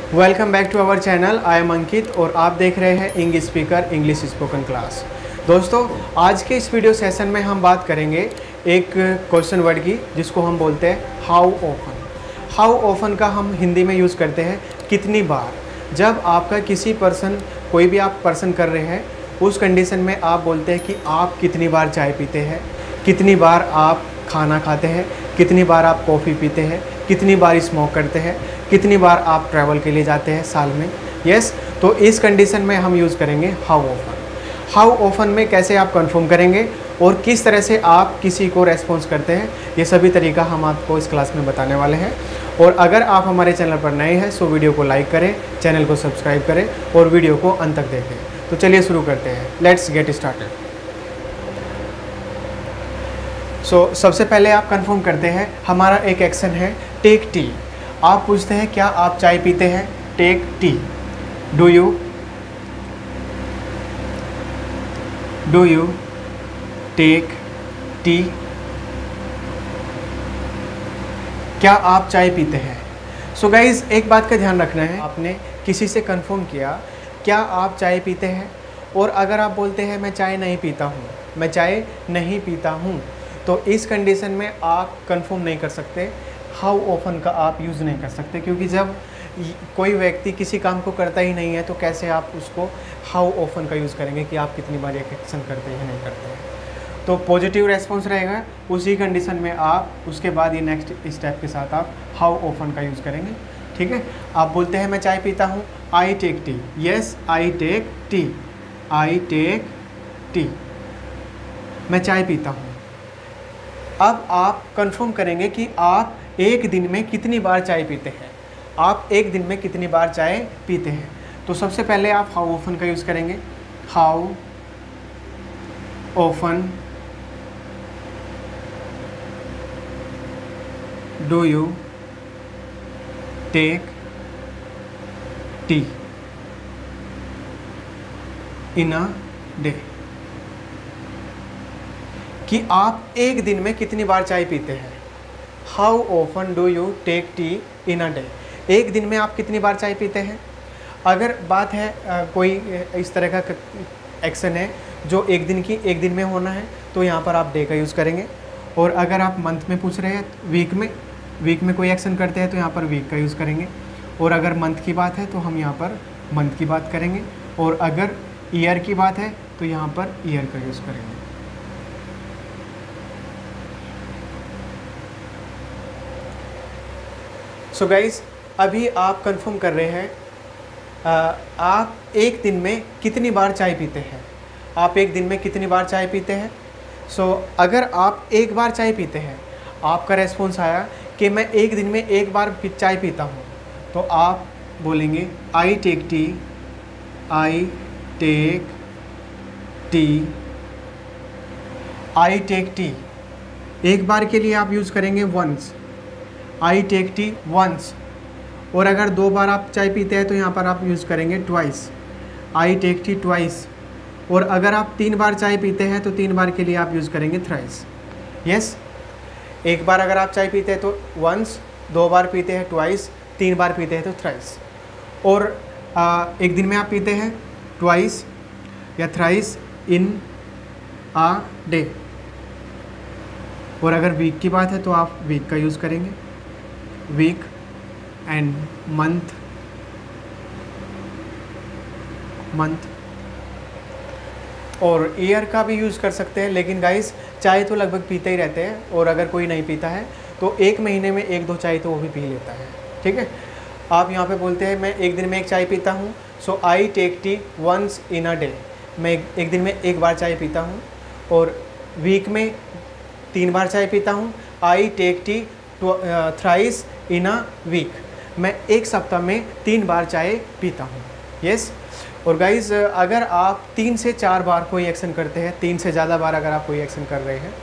Welcome back to our channel. I am Ankit और आप देख रहे हैं English speaker English spoken class. दोस्तों, आज के इस वीडियो सेशन में हम बात करेंगे एक क्वेश्चन वर्ड की जिसको हम बोलते हैं हाउ ऑफन। हाउ ऑफन का हम हिंदी में यूज़ करते हैं कितनी बार। जब आपका किसी पर्सन कोई भी आप पर्सन कर रहे हैं उस कंडीशन में आप बोलते हैं कि आप कितनी बार चाय पीते हैं, कितनी बार आप खाना खाते हैं, कितनी बार आप कॉफ़ी पीते हैं, कितनी बार स्मोक करते हैं, कितनी बार आप ट्रैवल के लिए जाते हैं साल में। यस, तो इस कंडीशन में हम यूज़ करेंगे हाउ ऑफन। हाउ ऑफन में कैसे आप कंफर्म करेंगे और किस तरह से आप किसी को रेस्पॉन्स करते हैं, ये सभी तरीका हम आपको इस क्लास में बताने वाले हैं। और अगर आप हमारे चैनल पर नए हैं तो वीडियो को लाइक करें, चैनल को सब्सक्राइब करें और वीडियो को अंत तक देखें। तो चलिए शुरू करते हैं। Let's get started. सबसे पहले आप कंफर्म करते हैं, हमारा एक एक्शन है टेक टी। आप पूछते हैं क्या आप चाय पीते हैं, take tea. Do you take tea. क्या आप चाय पीते हैं। सो गाइज, एक बात का ध्यान रखना है, आपने किसी से कंफर्म किया क्या आप चाय पीते हैं, और अगर आप बोलते हैं मैं चाय नहीं पीता हूँ, मैं चाय नहीं पीता हूँ, तो इस कंडीशन में आप कंफर्म नहीं कर सकते, हाउ ऑफन का आप यूज़ नहीं कर सकते, क्योंकि जब कोई व्यक्ति किसी काम को करता ही नहीं है तो कैसे आप उसको हाउ ऑफन का यूज़ करेंगे कि आप कितनी बार एक एक्शन करते हैं नहीं करते हैं। तो पॉजिटिव रेस्पॉन्स रहेगा, उसी कंडीशन में आप उसके बाद ये नेक्स्ट स्टेप के साथ आप हाउ ऑफन का यूज़ करेंगे। ठीक है, आप बोलते हैं मैं चाय पीता हूँ, I take tea. Yes, I take tea, I take tea, मैं चाय पीता हूँ। अब आप कंफर्म करेंगे कि आप एक दिन में कितनी बार चाय पीते हैं, आप एक दिन में कितनी बार चाय पीते हैं। तो सबसे पहले आप हाउ ऑफन का यूज़ करेंगे। How often do you take tea in a day, कि आप एक दिन में कितनी बार चाय पीते हैं। How often do you take tea in a day, एक दिन में आप कितनी बार चाय पीते हैं। अगर बात है कोई इस तरह का एक्शन है जो एक दिन में होना है तो यहाँ पर आप डे का यूज़ करेंगे। और अगर आप मंथ में पूछ रहे हैं, वीक में कोई एक्शन करते हैं तो यहाँ पर वीक का यूज़ करेंगे। और अगर मंथ की बात है तो हम यहाँ पर मंथ की बात करेंगे। और अगर ईयर की बात है तो यहाँ पर ईयर का यूज़ करेंगे। सो गाइज, अभी आप कंफर्म कर रहे हैं आप एक दिन में कितनी बार चाय पीते हैं, आप एक दिन में कितनी बार चाय पीते हैं। सो अगर आप एक बार चाय पीते हैं, आपका रेस्पॉन्स आया कि मैं एक दिन में एक बार चाय पीता हूँ, तो आप बोलेंगे I take tea, I take tea, I take tea. एक बार के लिए आप यूज़ करेंगे once, I take tea once. और अगर दो बार आप चाय पीते हैं तो यहाँ पर आप यूज़ करेंगे twice, I take tea twice. और अगर आप 3 बार चाय पीते हैं तो 3 बार के लिए आप यूज़ करेंगे थ्राइस। यस, एक बार अगर आप चाय पीते हैं तो वंस, 2 बार पीते हैं ट्वाइस, 3 बार पीते हैं तो थ्राइस। और एक दिन में आप पीते हैं ट्वाइस या थ्राइस इन आ डे। और अगर वीक की बात है तो आप वीक का यूज़ करेंगे, वीक एंड मंथ। और ईयर का भी यूज़ कर सकते हैं, लेकिन गाइस चाय तो लगभग पीते ही रहते हैं। और अगर कोई नहीं पीता है तो एक महीने में 1-2 चाय तो वो भी पी लेता है। ठीक है, आप यहाँ पे बोलते हैं मैं एक दिन में एक चाय पीता हूँ, so I take tea once in a day, मैं एक दिन में एक बार चाय पीता हूँ। और वीक में 3 बार चाय पीता हूँ, I take tea thrice in a week, मैं एक सप्ताह में 3 बार चाय पीता हूँ। यस, और गाइज़ अगर आप 3 से 4 बार कोई एक्शन करते हैं, 3 से ज़्यादा बार अगर आप कोई एक्शन कर रहे हैं,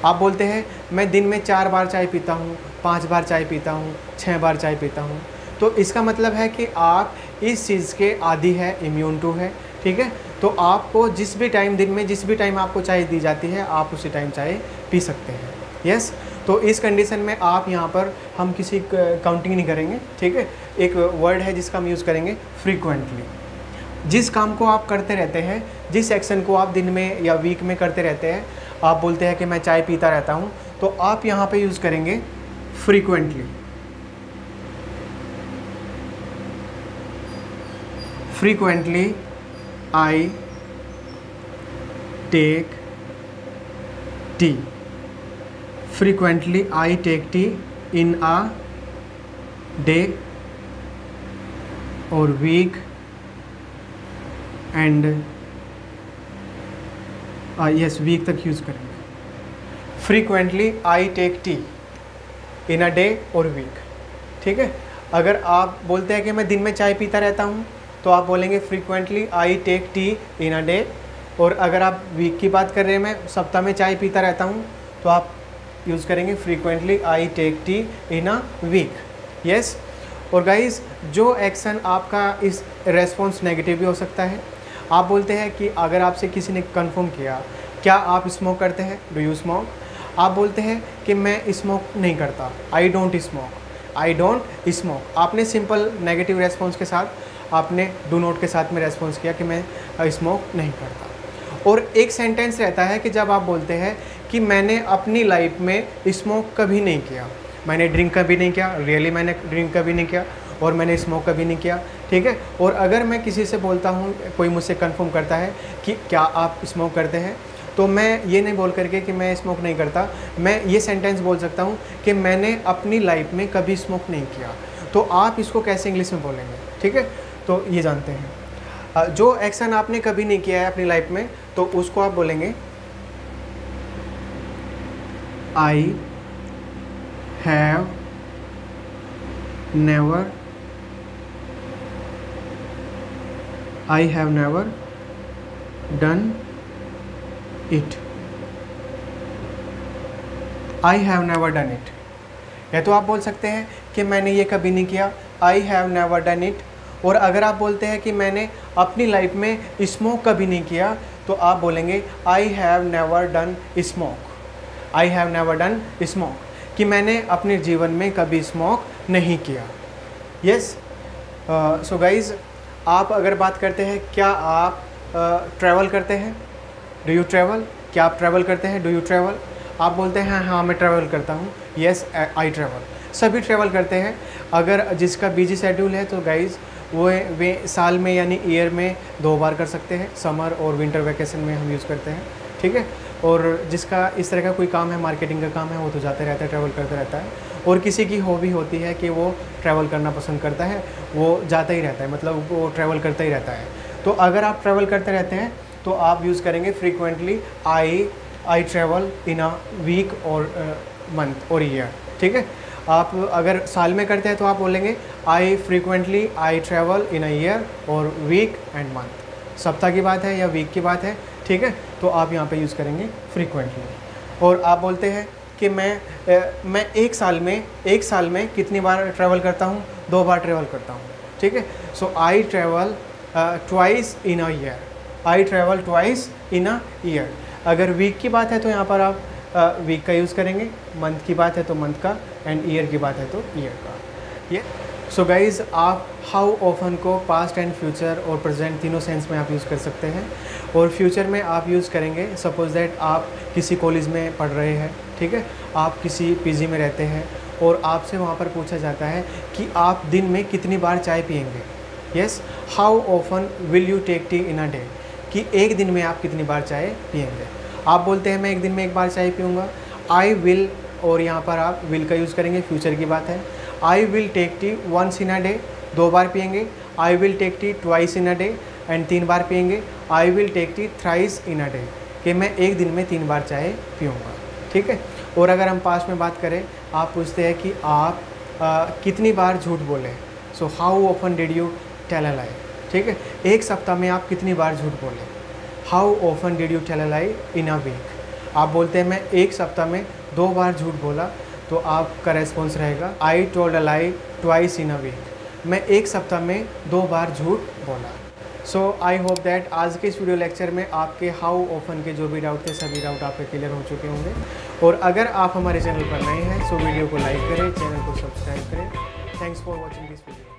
आप बोलते हैं मैं दिन में 4 बार चाय पीता हूँ, 5 बार चाय पीता हूँ, 6 बार चाय पीता हूँ, तो इसका मतलब है कि आप इस चीज़ के आदी है, इम्यून टू है। ठीक है, तो आपको जिस भी टाइम दिन में जिस भी टाइम आपको चाय दी जाती है आप उसी टाइम चाय पी सकते हैं। यस, तो इस कंडीशन में आप यहाँ पर हम किसी काउंटिंग नहीं करेंगे, ठीक है। एक वर्ड है जिसका हम यूज़ करेंगे फ्रीक्वेंटली। जिस काम को आप करते रहते हैं, जिस एक्शन को आप दिन में या वीक में करते रहते हैं, आप बोलते हैं कि मैं चाय पीता रहता हूँ, तो आप यहाँ पे यूज़ करेंगे frequently. Frequently I take tea. Frequently I take tea in a day और वीक एंड यस वीक तक यूज़ करेंगे। Frequently I take tea in a day और वीक, ठीक है। अगर आप बोलते हैं कि मैं दिन में चाय पीता रहता हूँ, तो आप बोलेंगे frequently I take tea in a day. और अगर आप वीक की बात कर रहे हैं, मैं सप्ताह में चाय पीता रहता हूँ, तो आप यूज़ करेंगे frequently I take tea in a week. Yes. और गाइस, जो एक्शन आपका इस रेस्पॉन्स नेगेटिव भी हो सकता है। आप बोलते हैं कि अगर आपसे किसी ने कंफर्म किया, क्या आप स्मोक करते हैं, डू यू स्मोक। आप बोलते हैं कि मैं स्मोक नहीं करता, I don't smoke, I don't smoke. आपने सिंपल नेगेटिव रेस्पॉन्स के साथ आपने डू नॉट के साथ में रेस्पॉन्स किया कि मैं स्मोक नहीं करता। और एक सेंटेंस रहता है कि जब आप बोलते हैं कि मैंने अपनी लाइफ में स्मोक कभी नहीं किया, मैंने ड्रिंक कभी नहीं किया, रियली मैंने ड्रिंक कभी नहीं किया, और मैंने स्मोक कभी नहीं किया, ठीक है। और अगर मैं किसी से बोलता हूँ, कोई मुझसे कंफर्म करता है कि क्या आप स्मोक करते हैं, तो मैं ये नहीं बोल करके कि मैं स्मोक नहीं करता, मैं ये सेंटेंस बोल सकता हूँ कि मैंने अपनी लाइफ में कभी स्मोक नहीं किया। तो आप इसको कैसे इंग्लिश में बोलेंगे, ठीक है। तो ये जानते हैं, जो एक्शन आपने कभी नहीं किया है अपनी लाइफ में, तो उसको आप बोलेंगे I have never, I have never done it, I have never done it. या तो आप बोल सकते हैं कि मैंने ये कभी नहीं किया, I have never done it. और अगर आप बोलते हैं कि मैंने अपनी लाइफ में स्मोक कभी नहीं किया, तो आप बोलेंगे I have never done smoke, I have never done smoke, कि मैंने अपने जीवन में कभी स्मोक नहीं किया। यस। सो गाइज़, आप अगर बात करते हैं क्या आप ट्रैवल करते हैं, डू यू ट्रैवल, क्या आप ट्रैवल करते हैं, डू यू ट्रैवल। आप बोलते हैं हाँ मैं ट्रैवल करता हूँ, येस आई ट्रैवल। सभी ट्रैवल करते हैं। अगर जिसका बिजी शेड्यूल है, तो गाइज़ वे साल में यानी ईयर में 2 बार कर सकते हैं, समर और विंटर वैकेशन में हम यूज़ करते हैं, ठीक है। और जिसका इस तरह का कोई काम है, मार्केटिंग का काम है, वो तो जाते रहता है, ट्रैवल करते रहता है। और किसी की हॉबी होती है कि वो ट्रैवल करना पसंद करता है, वो जाता ही रहता है, मतलब वो ट्रैवल करता ही रहता है। तो अगर आप ट्रैवल करते रहते हैं, तो आप यूज़ करेंगे frequently I travel in a week और मंथ और ईयर, ठीक है। आप अगर साल में करते हैं, तो आप बोलेंगे I frequently I travel in a year और वीक एंड मंथ। सप्ताह की बात है या वीक की बात है, ठीक है, तो आप यहाँ पे यूज़ करेंगे फ्रीक्वेंटली। और आप बोलते हैं कि मैं एक साल में कितनी बार ट्रैवल करता हूँ, 2 बार ट्रैवल करता हूँ, ठीक है। So I travel twice in a year, I travel twice in a year. अगर वीक की बात है, तो यहाँ पर आप वीक का यूज़ करेंगे, मंथ की बात है तो मंथ का, एंड ईयर की बात है तो ईयर का। ये सो गाइज़, आप हाउ ऑफन को पास्ट एंड फ्यूचर और प्रेजेंट तीनों सेंस में आप यूज़ कर सकते हैं। और फ्यूचर में आप यूज़ करेंगे, सपोज दैट आप किसी कॉलेज में पढ़ रहे हैं, ठीक है, आप किसी पीजी में रहते हैं, और आपसे वहाँ पर पूछा जाता है कि आप दिन में कितनी बार चाय पियेंगे। Yes, how often will you take tea in a day, कि एक दिन में आप कितनी बार चाय पियेंगे। आप बोलते हैं मैं एक दिन में 1 बार चाय पीऊँगा, आई विल, और यहाँ पर आप विल का यूज़ करेंगे, फ्यूचर की बात है। I will take tea once in a day, 2 बार पियेंगे। I will take tea twice in a day, and 3 बार पियेंगे। I will take tea thrice in a day, कि मैं एक दिन में 3 बार चाय पीऊँगा, ठीक है। और अगर हम पास्ट में बात करें, आप पूछते हैं कि आप कितनी बार झूठ बोले, so how often did you tell a lie, ठीक है। एक सप्ताह में आप कितनी बार झूठ बोले, how often did you tell a lie in a week. आप बोलते हैं मैं एक सप्ताह में 2 बार झूठ बोला, तो आपका रेस्पॉन्स रहेगा I told a lie twice in a week, मैं एक सप्ताह में 2 बार झूठ बोला, सो आई होप दैट आज के इस वीडियो लेक्चर में आपके हाउ ऑफन के जो भी डाउट थे सभी डाउट आपके क्लियर हो चुके होंगे। और अगर आप हमारे चैनल पर नए हैं सो वीडियो को लाइक करें, चैनल को सब्सक्राइब करें। Thanks for watching this video.